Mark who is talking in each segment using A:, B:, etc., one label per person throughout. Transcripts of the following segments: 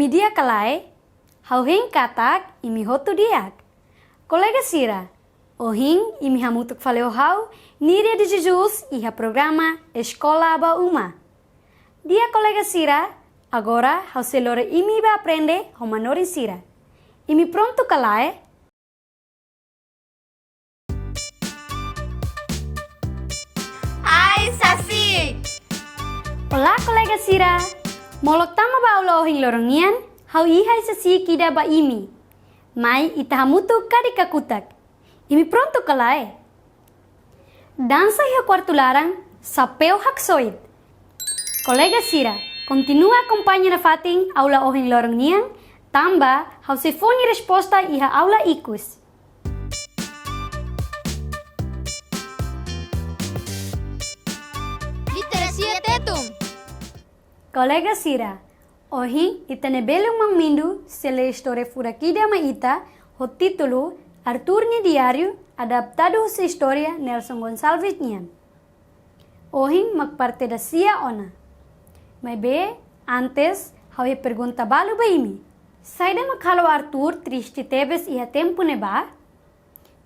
A: imi dia kalai, hauhing katak imi hotu diak. Kolega Sira, ohing imi hamutuk faleo hau, niria de Jesus iha programa Escola ba Uma. Dia kolega Sira, agora hau selore imi ba aprende homanori Sira. Imi pronto kalai?
B: Ai, Saci!
A: Olá, colega Sira. Molok tama ba ula ohing lorongian, hau ihai Saci kida ba imi. Mai ita hamutu kadi kakutak. Imi pronto kalai. Dança iha quarto larang, sapeu haksoid. Colega Sira, continua acompanha na fating aula ohing lorongian, tamba hau se foni resposta iha aula ikus.
B: Literacia tetum!
A: Colega Sira, hoje itane belum mangmindu sele história furakida maita, o título Arthur ni Diário, adaptado sa história Nelson Gonçalves nian. Hoje magparte da sia ona. May be, antes, hawi pergunta balu ba imi? Saida makhalo Arthur triste tebes iha tempo ne ba?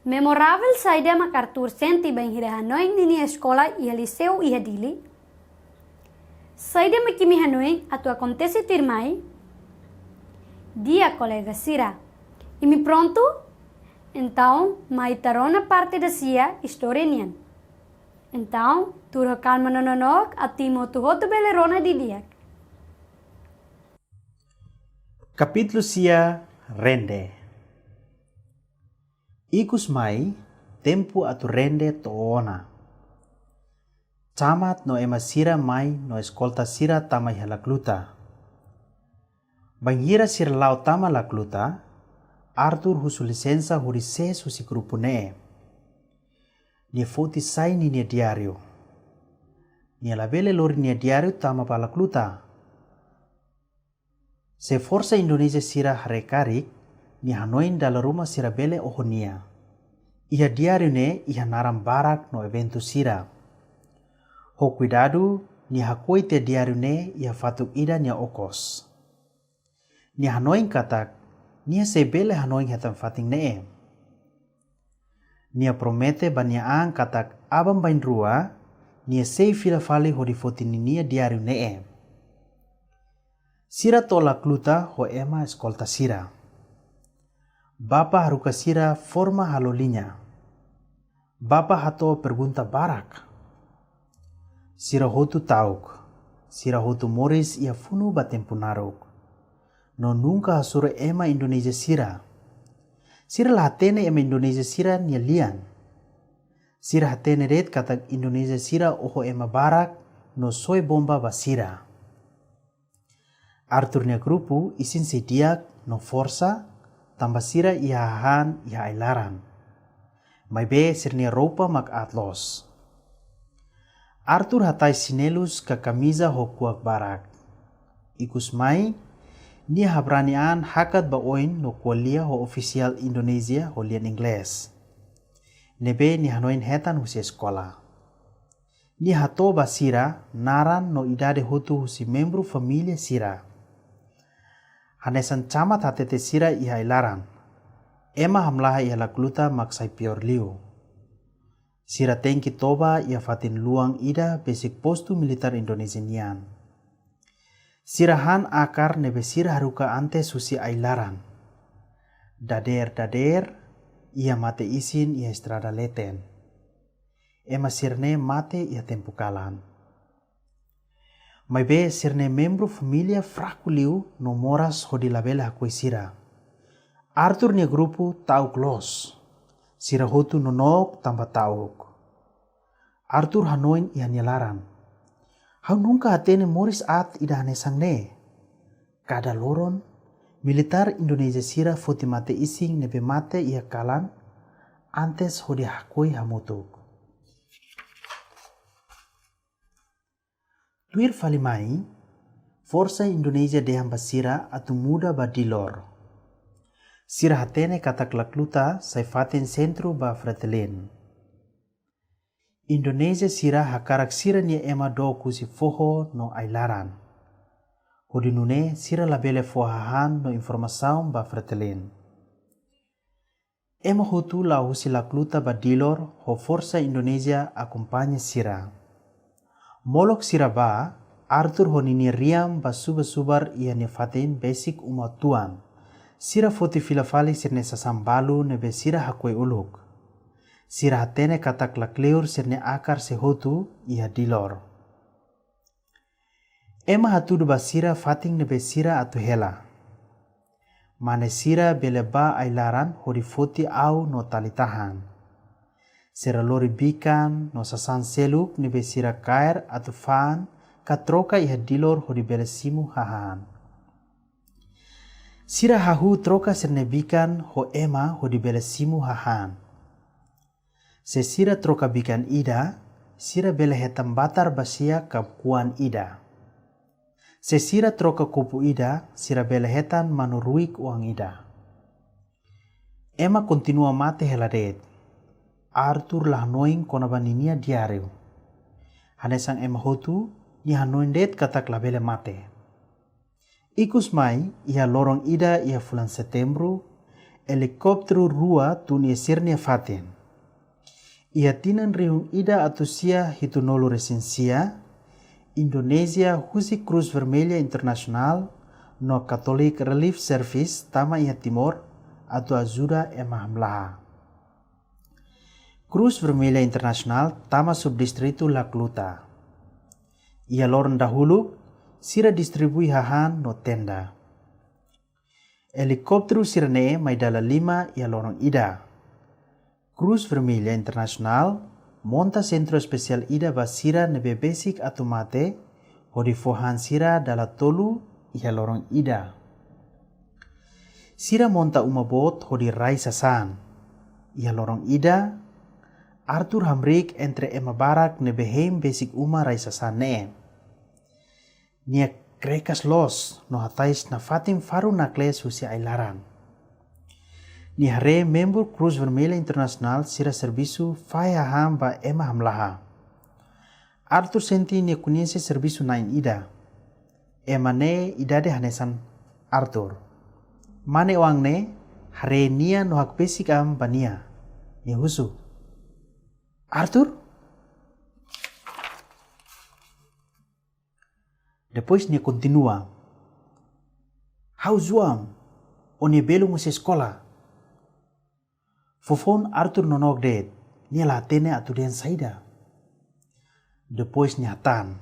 A: Memorável saida mak Arthur senti bang hira Hanoi nini escola iha liceu iha dili? Saida makimi Hanoi atu acontece tirmai? Dia, colega Sira. Imi pronto? Então, maitarona parte da sia história nian. Então, turha calma nononok atimo tu hotu belerona di diak.
C: Capítulo sia rende. Ikus mai tempo atu rende toona. Camat no ema Sira mai no escolta Sira tama iha lakluta. Bangira Sira lau tama lakluta, Arthur husu lisensa huri ses husi krupune. Nia foti sai ni nia diario. Nia labele lori nia diario tama pa lakluta. Se forsa Indonesia Sira harekarik, ni Hanoin dalam rumah Sira bele ohonia. Iha diario ne iha naram barak no evento Sira. Ho cuidado ni hakoi te diario ne iha fatuk ida nia okos. Ni Hanoin katak, nia se bele Hanoin hetan fating ne. Nia promete bania ang katak abang bain rua, nia se fila fali ho di fotini nia diario ne. Sira tolak luta ho ema escolta Sira. Bapa haruka Sira forma halolinya. Bapa hato pergunta barak. Sira hotu tauk. Sira hotu moris ia funu batempu naruk. No nunca hasura ema Indonesia Sira. Sira lahatene ema Indonesia Sira nia lian. Sira hatene red katak Indonesia Sira oho ema barak no soy bomba basira. Arthur nia grupu isin sediak no forsa tambah Sira iahan ia ailaran. Mai be sirnia roupa mak atlos. Arthur hatai sinelus ka kamisa ho kuak barak. Ikus mai, nia habranian hakat ba oin no kualia ho ofisial Indonesia ho lian Ingles. Nebe ni hanoin hetan husi sekolah. Ni hato ba Sira naran no idade hotu husi membru familia Sira. Hanesan camat hatete Sira iha ilaran. Ema hamlaha iha lakluta maksai pior liu. Sira tengki toba iha fatin luang ida basic postu militer Indonesian. Sira han akar nebe Sira haruka ante susi ailaran. Dader iha mate isin iha estrada leten. Ema sirne mate iha tempukalan. Mai be sirne membro familia frakuliu no moras hodi labela hakui Sira. Arthur nia grupu tauk los. Sira hotu nonok tambah tauk. Arthur hanoin iha nialaran. Hau nunca atene moris at ida hanesang ne. Kada loron, militar Indonesia Sira foti mate ising nebe mate iha kalan antes hodi hakui hamutuk. Tuir falimai, forsa Indonesia dehamba Sira atu muda badilor. Sira hatene katak lakluta saifatin sentru ba fretelin. Indonesia Sira hakarak Sira nia ema doku si foho no ailaran. Hodi nune sira labele fohahan no informasaun ba fretelin. Ema hutu la husi la kluta ba dilor ho forsa Indonesia akompanya sira. Molok sira ba, Arthur honini riam ba subar ia nefatin basic umat tuan. Sira foti filafali sirne sasambalu nebe sira hakwe uluk. Sira hatene katak lakleur sirne akar sehotu ia dilor. Ema hatudu ba sira fating nebe sira atu hela. Mane sira beleba ailaran hori foti au no talitahan. Sira lori bikan no sasan seluk nebe sira kair atu fan katroka iha dilor hori bele simu hahan. Sira hahu troka sirne bikan ho ema hori bele simu hahan. Se sira troka bikan ida, sira bele hetam batar basia kapkuan ida. Se sira troka kupu ida, sira bele hetan manuruik uang ida. Ema continua mate heladet. Arthur lah noing konabaninia diareu. Hanesang ema hotu, iha noindet katak labele mate. Ikus mai, iha lorong ida iha bulan Setembru, helikopteru rua tuni sirnia fatin. Iha tinan riung ida atusia hitu nolu resensia, Indonesia husi Cruz Vermelha Internasional no Catholic Relief Service tama iha Timor atau ajuda ema hamlaha. Cruz Vermelha Internasional tama subdistritu La Cluta. Ia lorong dahulu sira distribui hahan no tenda. Helikopteru sirne mai dala 5 ia lorong ida. Cruz Vermelha Internasional monta centro spesial ida basira nebe basic atu mate hodi fohan sira dala tolu ia lorong ida. Sira monta umabot hodi rai sasan. Ia lorong ida Arthur Hamrik entre ema barak nebe heim basic uma rai sasan ne. Nia krekas los no hatais na fatim faru nakles husi ailaran. Ni hare membro Cruz Vermelha Internasional sira servisu fai haham ba ema hamlaha. Arthur senti ni kuniense servisu nain ida. Ema ne idade hanesan Arthur. Mane wang ne hare nia no hak basic am bania. Ni husu. Arthur? Depois ni continua. How zuam? Oni belu musi sekolah. Fofon Arthur nonog det. Ni la tene atu den saida. Depois ni hatan.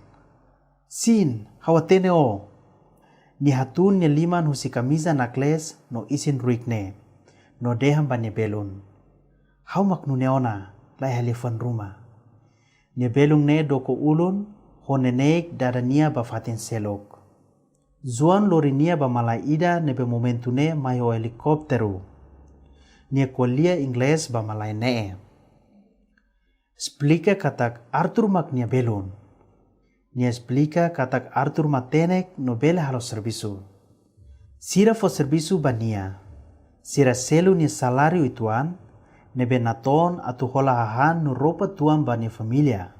C: Sin, hawa tene o. Ni hatun ni liman husi kamisa nakles no isin ruikne. No deham ba ni belun. How maknu neona lai halifan rumah. Ni belung ne doko ulun honenek dadania ba fatin selok. Zuan lorinia ba malai ida nebe momentune mayo helikopteru. Nia kualia Ingles ba malai ne. Explica katak Arthur mak nia belun. Nia explica katak Arthur matenek no bele halo servisu. Sira fo servisu ba nia. Sira selu nia salario ituan nebe naton atu hola hahan no ropa tuan ba nia familia.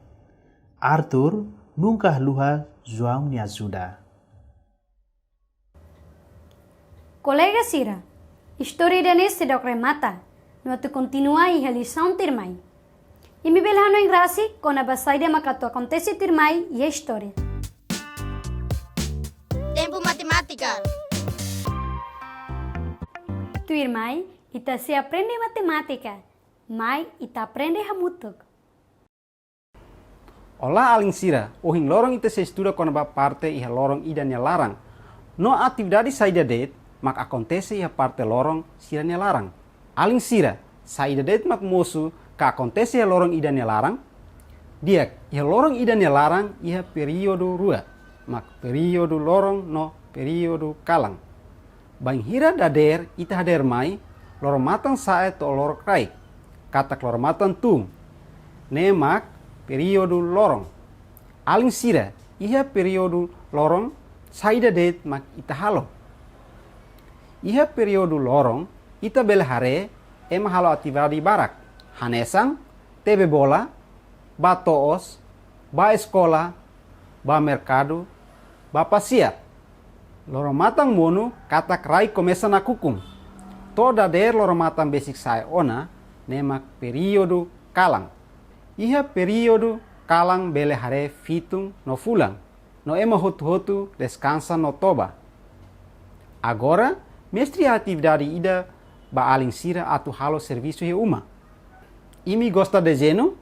C: Arthur nunca luha João ni ajuda.
A: Colega Sira, história danês se dok remata, no tu continua e lição tirmai. E me belhano em graça com a basaida macato acontece tirmai e a história.
B: Tempo matemática.
A: Tu irmai, ita se aprende matemática, mai ita aprende hamutuk.
D: Olá, aling sira, ohing lorong ita se estuda con ba parte iha lorong ida nia larang. No atividade saída det, mak acontece iha parte lorong sira nia larang. Aling sira, saída det mak mosu ka acontece iha lorong ida nia larang. Dia iha lorong ida nia larang iha periodo rua, mak periodo lorong no periodo kalang. Bang hira dader ita hader mai, lorong matang sae to lorong kraik. Katak lorong matang tung. Ne mak periodo lorong. Aling sira, iha periodo lorong, saida det mak ita halo. Iha periodo lorong, ita bele hare, ema halo atividade barak. Hanesang, tebe bola, ba toos, ba escola, ba mercado, ba pasiat. Lorong matang monu kata rai começa na kukum. Toda der lorong matang basic sai ona nemak periodo kalang. Iha periodo kalang bele hare fitung no fulang. No ema hotu-hotu descansa no toba. Agora, mestre a atividade ida ba aling sira atu halo serviço he uma. Imi gosta de geno?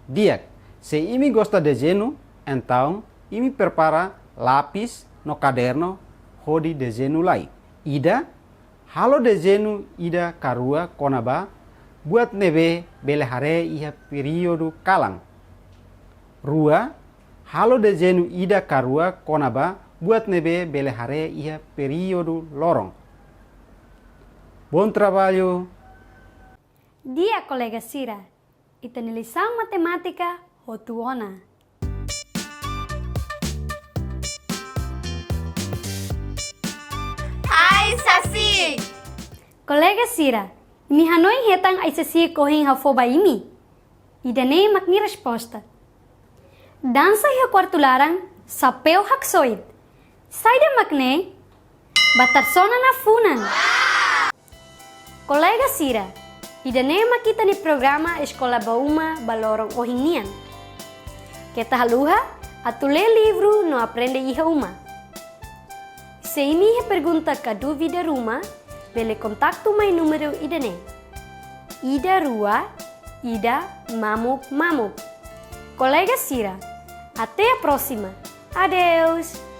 D: Diak, se imi gosta de geno, então imi prepara lápis no caderno hodi desenho lai. Ida, halo desenho ida karua konaba buat nebe bele hare iha periodo kalang. Rua, halo desenho ida karua konaba buat nebe bele hare iha periodo lorong. Bom trabalho.
A: Dia, colega Sira. Itani lição matemática hotuona.
B: Ai, Saci!
A: Colega Sira, mi hanoi hetang ai sasi kohing hafoba imi. Idane makni resposta. Dansa ia quarto larang sapeu haksoid. Saida makne batarsona na funan. Colega Sira, idane makita ni programa Escola Bauma balorong ohinian. Kita haluha atule livro no aprende iha uma. Se imi pergunta ka dúvida ruma, bele contacto mai número idane. Ida rua, ida mamuk mamuk. Colega Sira, até a próxima. Adeus!